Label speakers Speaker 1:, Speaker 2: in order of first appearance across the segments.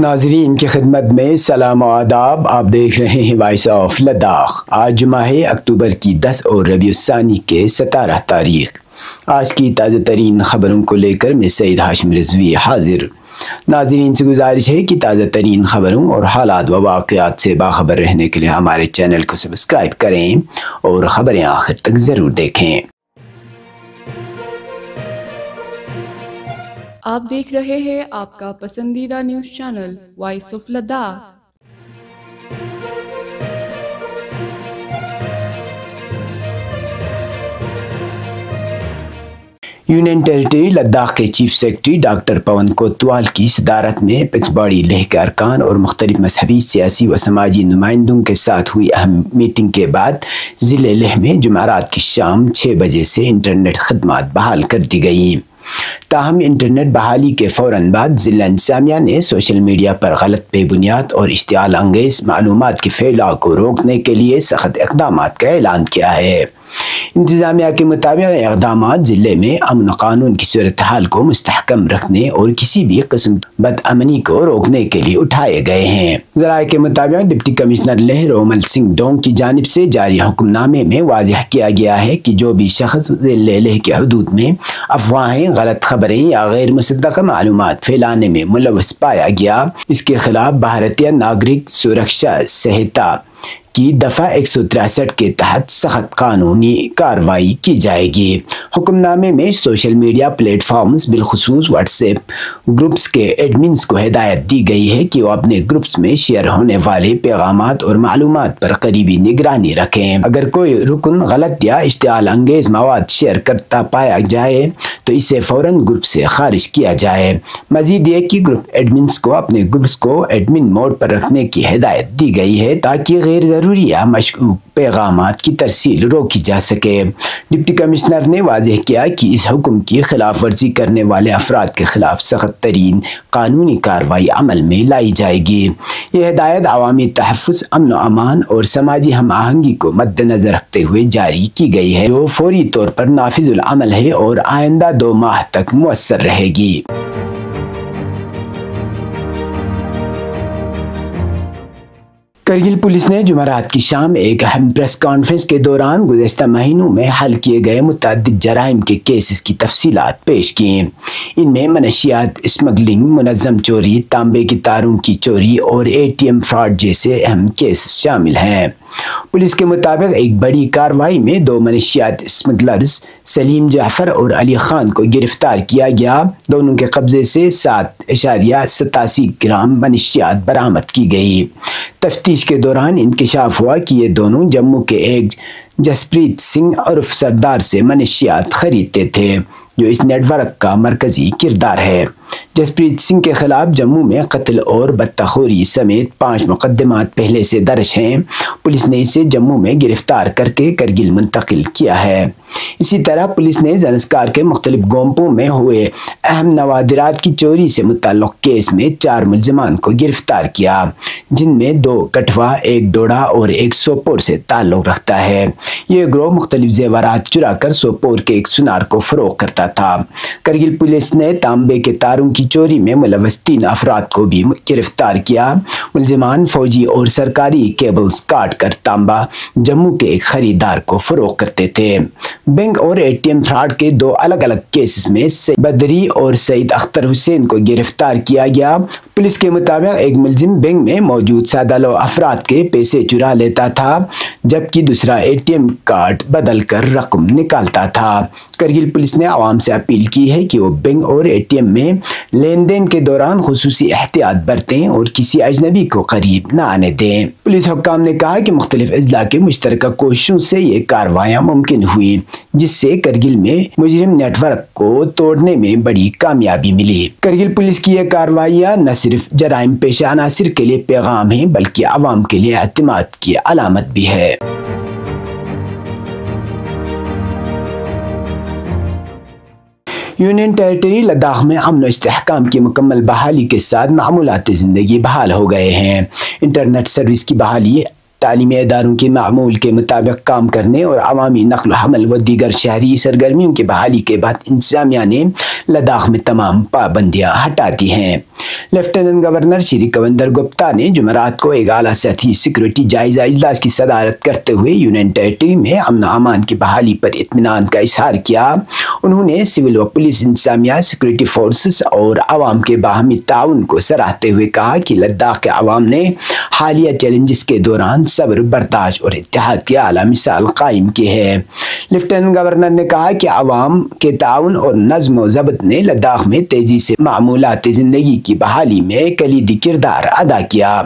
Speaker 1: ناظرین کی خدمت میں سلام و آداب۔ آپ دیکھ رہے ہیں وائس آف لداخ۔ آج جمعہ ہے اکتوبر کی 10 اور ربیع الثانی کے 17 تاریخ۔ آج کی تازہ ترین خبروں کو لے کر میں سید ہاشم رضوی حاضر۔ ناظرین سے گزارش ہے کہ تازہ ترین خبروں اور حالات و واقعات سے باخبر رہنے کے لیے ہمارے چینل کو سبسکرائب کریں اور خبریں آخر تک ضرور دیکھیں۔
Speaker 2: آپ دیکھ رہے ہیں آپ کا پسندیدہ news channel voice of Ladakh.
Speaker 1: Union territory Ladakh کے chief secretary doctor Pawan Kotwal کی صدارت میں اپیکس باڈی لیہ کے ارکان اور مختلف مذہبی، سیاسی و سماجی نمائندوں کے ساتھ ہوئی اہم میٹنگ کے بعد ضلع لیہ میں جمعرات کی شام 6 بجے سے انٹرنیٹ خدمات بحال کر دی گئیں۔ تاہم انٹرنیٹ بحالی کے فوراً بعد ضلع انتظامیہ نے سوشل میڈیا پر غلط بے بنیاد اور اشتعال انگیز معلومات کے پھیلاؤ کو روکنے کے لیے سخت اقدامات کا اعلان کیا ہے۔ انتظامیہ کے مطابق اقدامات ضلع میں امن و قانون کی صورتحال کو مستحکم رکھنے اور کسی بھی قسم بد امنی کو روکنے کے لیے اٹھائے گئے ہیں۔ ذرائع کے مطابق ڈپٹی کمشنر لیہ رومل سنگھ ڈونگ کی جانب سے جاری حکم نامے میں واضح کیا گیا ہے کہ جو بھی شخص ضلع لیہ کے حدود میں افواہیں، غلط خبریں یا غیر مصدقہ معلومات پھیلانے میں ملوث پایا گیا، اس کے خلاف بھارتیہ ناگرک سرکشا سنہتا کی دفعہ 163 کے تحت سخت قانونی کارروائی کی جائے گی۔ حکم نامے میں سوشل میڈیا پلیٹ فارمز بالخصوص واٹس ایپ گروپس کے ایڈمنز کو ہدایت دی گئی ہے کہ وہ اپنے گروپس میں شیئر ہونے والے پیغامات اور معلومات پر قریبی نگرانی رکھیں۔ اگر کوئی رکن غلط یا اشتعال انگیز مواد شیئر کرتا پایا جائے تو اسے فوراً گروپ سے خارج کیا جائے۔ مزید یہ کہ گروپ ایڈمنز کو اپنے گروپس کو ایڈمن موڈ پر رکھنے کی ہدایت دی گئی ہے تاکہ غیر ضروری یا مشکوک پیغامات کی ترسیل روکی جا سکے۔ ڈپٹی کمشنر نے واضح کیا کہ اس حکم کی خلاف ورزی کرنے والے افراد کے خلاف سخت ترین قانونی کارروائی عمل میں لائی جائے گی۔ یہ ہدایت عوامی تحفظ، امن و امان اور سماجی ہم آہنگی کو مد نظر رکھتے ہوئے جاری کی گئی ہے، جو فوری طور پر نافذ العمل ہے اور آئندہ 2 ماہ تک مؤثر رہے گی۔ کرگل پولیس نے جمعرات کی شام ایک اہم پریس کانفرنس کے دوران گزشتہ مہینوں میں حل کیے گئے متعدد جرائم کے کیسز کی تفصیلات پیش کیں۔ ان میں منشیات اسمگلنگ، منظم چوری، تانبے کی تاروں کی چوری اور ATM فراڈ جیسے اہم کیسز شامل ہیں۔ پولیس کے مطابق ایک بڑی کارروائی میں 2 منشیات اسمگلرز سلیم جعفر اور علی خان کو گرفتار کیا گیا۔ دونوں کے قبضے سے 7.87 گرام منشیات برآمد کی گئی۔ تفتیش کے دوران انکشاف ہوا کہ یہ دونوں جموں کے ایک جسپریت سنگھ عرف سردار سے منشیات خریدتے تھے، جو اس نیٹ ورک کا مرکزی کردار ہے۔ جسپریت سنگھ کے خلاف جموں میں قتل اور بطہ خوری سمیت 5 مقدمات پہلے سے درج ہیں۔ پولیس نے اسے جموں میں گرفتار کر کے کرگل منتقل کیا ہے۔ اسی طرح پولیس نے زنسکار کے مختلف گومپوں میں ہوئے اہم نوادرات کی چوری سے متعلق کیس میں 4 ملزمان کو گرفتار کیا، جن میں 2 کٹھوا، 1 ڈوڈا اور 1 سوپور سے تعلق رکھتا ہے۔ یہ گروہ مختلف زیورات چرا کر سوپور کے ایک سنار کو فروغ کرتا تھا۔ کرگل پولیس نے تانبے کے تاروں کی چوری میں ملوث 3 افراد کو بھی گرفتار کیا۔ ملزمان فوجی اور سرکاری کیبلز کاٹ کر تانبا جموں کے ایک خریدار کو فروغ کرتے تھے۔ بینک اور ATM فراڈ کے 2 الگ الگ کیسز میں سید بدری اور سعید اختر حسین کو گرفتار کیا گیا۔ پولیس کے مطابق ایک ملزم بینک میں موجود سادہ لو افراد کے پیسے چرا لیتا تھا، جبکہ دوسرا ATM کارڈ بدل کر رقم نکالتا تھا۔ کرگل پولیس نے عوام سے اپیل کی ہے کہ وہ بینک اور ATM میں لین دین کے دوران خصوصی احتیاط برتیں اور کسی اجنبی کو قریب نہ آنے دیں۔ پولیس حکام نے کہا کہ مختلف اضلاع کے مشترکہ کوششوں سے یہ کارروائیاں ممکن ہوئی، جس سے کرگل میں مجرم نیٹ ورک کو توڑنے میں بڑی کامیابی ملی۔ کرگل پولیس کی یہ کارروائیاں نہ صرف جرائم پیشہ عناصر کے لیے پیغام ہیں، بلکہ عوام کے لیے اعتماد کی علامت بھی ہے۔ یونین ٹیریٹری لداخ میں امن و استحکام کی مکمل بحالی کے ساتھ معمولات زندگی بحال ہو گئے ہیں۔ انٹرنیٹ سروس کی بحالی تعلیمی اداروں کے معمول کے مطابق کام کرنے اور عوامی نقل و حمل و دیگر شہری سرگرمیوں کی بحالی کے بعد انتظامیہ نے لداخ میں تمام پابندیاں ہٹا دی ہیں۔ لیفٹیننٹ گورنر شری کویندر گپتا نے جمعرات کو ایک اعلیٰ سطحی سیکورٹی جائزہ اجلاس کی صدارت کرتے ہوئے یونین ٹیریٹری میں امن و امان کی بحالی پر اطمینان کا اظہار کیا۔ انہوں نے سول و پولیس انتظامیہ، سیکورٹی فورسز اور عوام کے باہمی تعاون کو سراہتے ہوئے کہا کہ لداخ کے عوام نے حالیہ چیلنجز کے دوران صبر، برداشت اور اتحاد کی اعلیٰ مثال قائم کی ہے۔ لیفٹیننٹ گورنر نے کہا کہ عوام کے تعاون اور نظم و ضبط نے لداخ میں تیزی سے معمولات زندگی کی بحالی میں کلیدی کردار ادا کیا۔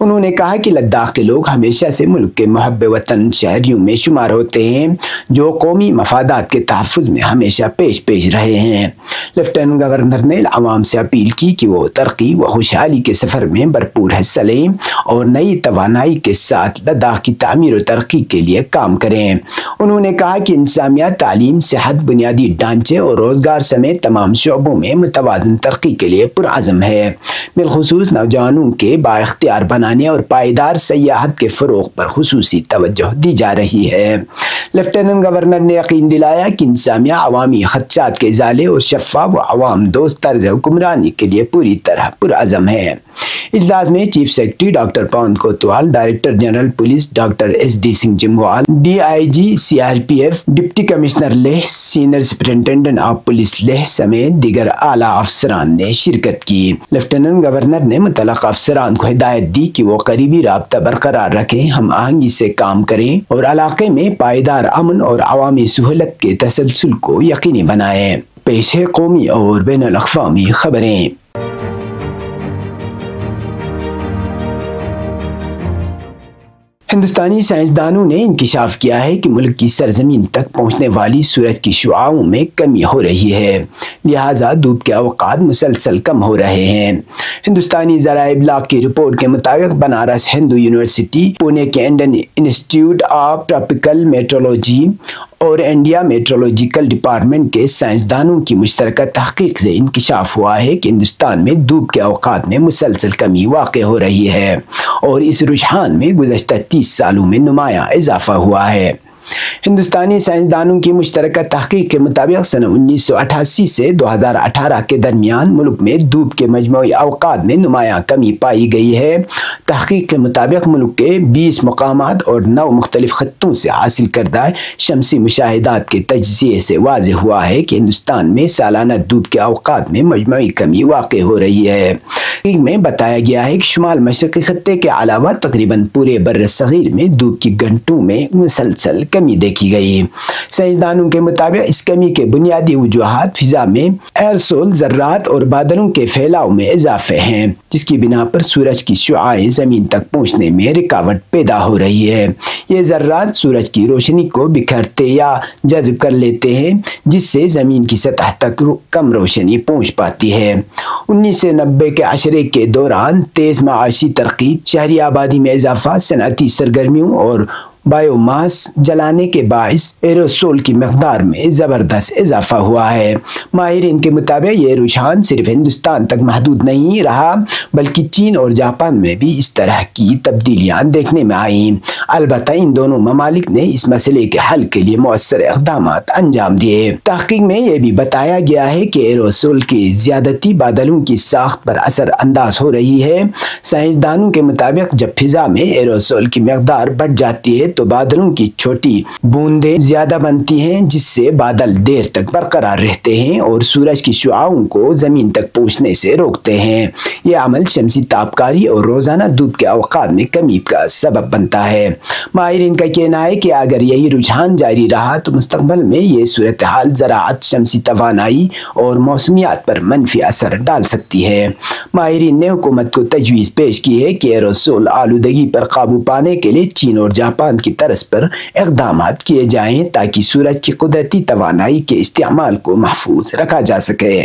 Speaker 1: انہوں نے کہا کہ لداخ کے لوگ ہمیشہ سے ملک کے محب وطن شہریوں میں شمار ہوتے ہیں جو قومی مفادات کے تحفظ میں ہمیشہ پیش رہے ہیں۔ لیفٹیننٹ گورنر نے عوام سے اپیل کی کہ وہ ترقی و خوشحالی کے سفر میں بھرپور حصہ لیں اور نئی توانائی کے ساتھ لداخ کی تعمیر و ترقی کے لیے کام کریں۔ انہوں نے کہا کہ انتظامیہ تعلیم، صحت، بنیادی ڈھانچے اور روزگار سمیت تمام شعبوں میں متوازن ترقی کے لیے پرعزم ہے۔ بالخصوص نوجوانوں کے بااختیار بنانے اور پائیدار سیاحت کے فروغ پر خصوصی توجہ دی جا رہی ہے۔ لیفٹیننٹ گورنر نے یقین دلایا کہ انتظامیہ عوامی خدشات کے ازالے اور شفاف و عوام دوست طرز حکمرانی کے لیے پوری طرح پرعزم ہے۔ اجلاس میں chief secretary doctor Pawan Kotwal, director general police doctor S D Singh Jamwal, D I G CRPF، deputy commissioner Leh, senior superintendent of police Leh سمیت دیگر اعلیٰ افسران نے شرکت کی۔ لیفٹیننٹ گورنر نے متعلقہ افسران کو ہدایت دی کہ وہ قریبی رابطہ برقرار رکھیں، ہم آہنگی سے کام کریں اور علاقے میں پائیدار امن اور عوامی سہولت کے تسلسل کو یقینی بنائیں۔ پیش ہے قومی اور بین الاقوامی خبریں۔ ہندوستانی سائنسدانوں نے انکشاف کیا ہے کہ ملک کی سرزمین تک پہنچنے والی سورج کی شعاعوں میں کمی ہو رہی ہے، لہٰذا دھوپ کے اوقات مسلسل کم ہو رہے ہیں۔ ہندوستانی ذرائع ابلاغ کی رپورٹ کے مطابق بنارس ہندو یونیورسٹی، پونے کے Indian institute of tropical meteorology اور انڈیا میٹرولوجیکل ڈپارٹمنٹ کے سائنسدانوں کی مشترکہ تحقیق سے انکشاف ہوا ہے کہ ہندوستان میں دھوپ کے اوقات میں مسلسل کمی واقع ہو رہی ہے اور اس رجحان میں گزشتہ 30 سالوں میں نمایاں اضافہ ہوا ہے۔ ہندوستانی سائنسدانوں کی مشترکہ تحقیق کے مطابق سن 1988 سے 2018 کے درمیان ملک میں دھوپ کے مجموعی اوقات میں نمایاں کمی پائی گئی ہے۔ تحقیق کے مطابق ملک کے 20 مقامات اور 9 مختلف خطوں سے حاصل کردہ شمسی مشاہدات کے تجزیے سے واضح ہوا ہے کہ ہندوستان میں سالانہ دھوپ کے اوقات میں مجموعی کمی واقع ہو رہی ہے۔ تحقیق میں بتایا گیا ہے کہ شمال مشرقی خطے کے علاوہ تقریباً پورے بر صغیر میں دھوپ کی گھنٹوں میں مسلسل کمی دیکھی گئی۔ سائنسدانوں کے مطابق اس کمی کے بنیادی وجوہات فضا میں ایرسول ذرات اور بادلوں کے پھیلاؤ میں اضافے ہیں، جس کی بنا پر سورج کی شعاعیں زمین تک پہنچنے میں رکاوٹ پیدا ہو رہی ہے۔ یہ ذرات سورج کی روشنی کو بکھیرتے یا جذب کر لیتے ہیں، جس سے زمین کی سطح تک کم روشنی پہنچ پاتی ہے۔ 1990 کے عشرے کے دوران تیز معاشی ترقی، شہری آبادی میں اضافہ، صنعتی سرگرمیوں اور بایو ماس جلانے کے باعث ایروسول کی مقدار میں زبردست اضافہ ہوا ہے۔ ماہرین کے مطابق یہ رجحان صرف ہندوستان تک محدود نہیں رہا بلکہ چین اور جاپان میں بھی اس طرح کی تبدیلیاں دیکھنے میں آئیں۔ البتہ ان دونوں ممالک نے اس مسئلے کے حل کے لیے مؤثر اقدامات انجام دیے۔ تحقیق میں یہ بھی بتایا گیا ہے کہ ایروسول کی زیادتی بادلوں کی ساخت پر اثر انداز ہو رہی ہے۔ سائنسدانوں کے مطابق جب فضا میں ایروسول کی مقدار بڑھ جاتی ہے تو بادلوں کی چھوٹی بوندیں زیادہ بنتی ہیں، جس سے بادل دیر تک برقرار رہتے ہیں اور سورج کی شعاعوں کو زمین تک پہنچنے سے روکتے ہیں۔ یہ عمل شمسی تابکاری اور روزانہ دھوپ کے اوقات میں کمی کا سبب بنتا ہے۔ ماہرین کا کہنا ہے کہ اگر یہی رجحان جاری رہا تو مستقبل میں یہ صورتحال زراعت، شمسی توانائی اور موسمیات پر منفی اثر ڈال سکتی ہے۔ ماہرین نے حکومت کو تجویز پیش کی ہے کہ ایروسول آلودگی پر قابو پانے کے لیے چین اور جاپان کی طرز پر اقدامات کیے جائیں تاکہ سورج کی قدرتی توانائی کے استعمال کو محفوظ رکھا جا سکے۔